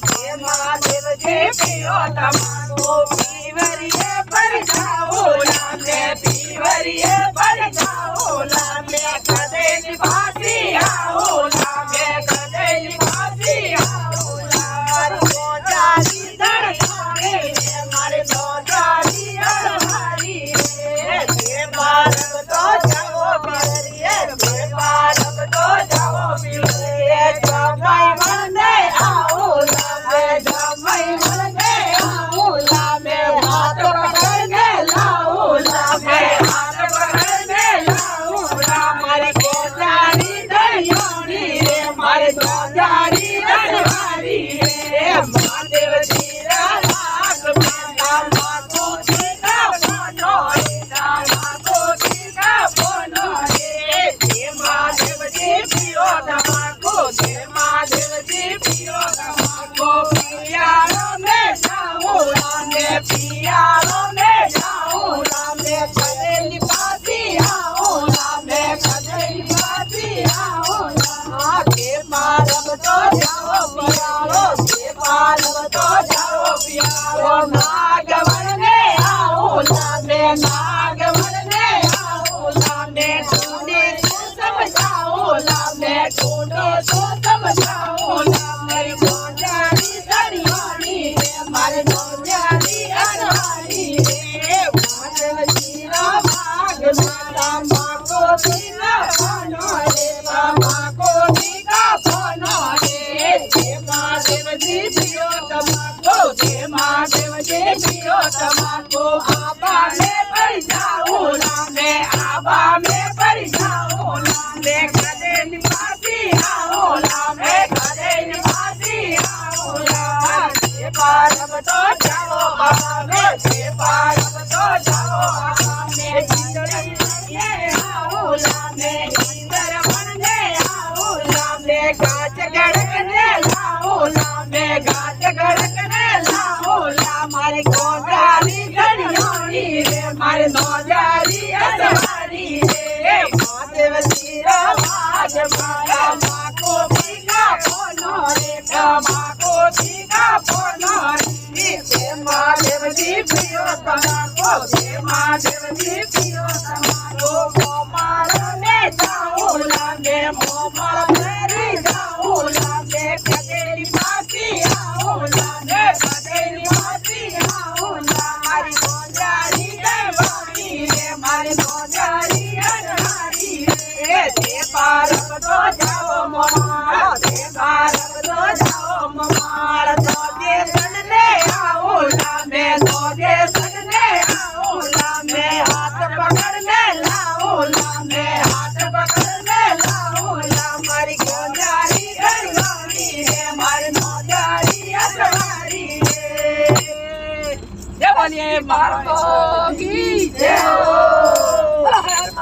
के महादेव जी पियो तमाकू पीवरिए पर जाओ लामे पीवरिए पर जाओ लामे कदे निभाती आओ लामे कदे निभाती आओ लार को जारी धड़कावे मारे तो जारी हमारी के मारब तो जाओ पीवरिए के मारब तो जाओ पीवरिए जमाई मने आओ लामे जमाई मने आओ लामे हाथ पकड़ने लाओ लामे हाथ पकड़ने लाओ हमारे को जारी दरियानी रे मारे तो जारी दरबारी रे महादेव जी राग माता माको जी का बोनो रे माको जी का बोनो रे हे महादेव जी पियो तमाकू हे महादेव जी पियो तमाकू पियारो में जाओ लामे पियारो में जाओ लामे कदे लिपाती आओ लामे कदे लिपाती आओ के मारब तो जाओ पियारो के मारब तो जाओ पियारो नागवन में आओ लामे नागवन में आओ लामे ढूंढे तो समझाओ लामे ढूंढो तो समझाओ लामे गोजारी दरियानी रे मारे गोजारी अनहारी रे महादेव जी भाग मारा माको जी का बोनो रे माको जी का बोनो रे हे महादेव जी पियो तमाकू हे महादेव जी पियो तमाकू आबा में पड़ जाओ लामे आबा में पड़ जाओ लामे कदे निभाती आओ लामे कदे निभाती आओ लामे पारब तो जाओ बाबे हे पारब तो जाओ लामे जिंदड़ी आओ लामे इंदर बनने आओ लामे गाछ गड़कने लाओ लामे गाछ गड़कने लाओ ला मारे गोजारी गड़ियानी रे मारे नौजारी अतवारी रे महादेव जी भाग मारा माको जी का बोनो रे माको जी का बोनो रे हे महादेव जी पियो तमाकू हे महादेव जी पियो तमाकू मोमार में जाओ लागे मोमार में जाओ लागे कदे निभाती आओ लागे कदे निभाती आओ हमारी गोजारी दरबारी रे मारी गोजारी अनहारी रे हे पारब तो जाओ मोमार हे पारब तो जाओ मोमार तो दे सनने आओ लामे तो दे सनने आओ लामे हाथ पकड़ने लाओ लामे हाथ पकड़ने लाओ हमारी गोजारी दरबारी रे मारी गोजारी अतवारी रे जय बोलिए मार्को की जय हो।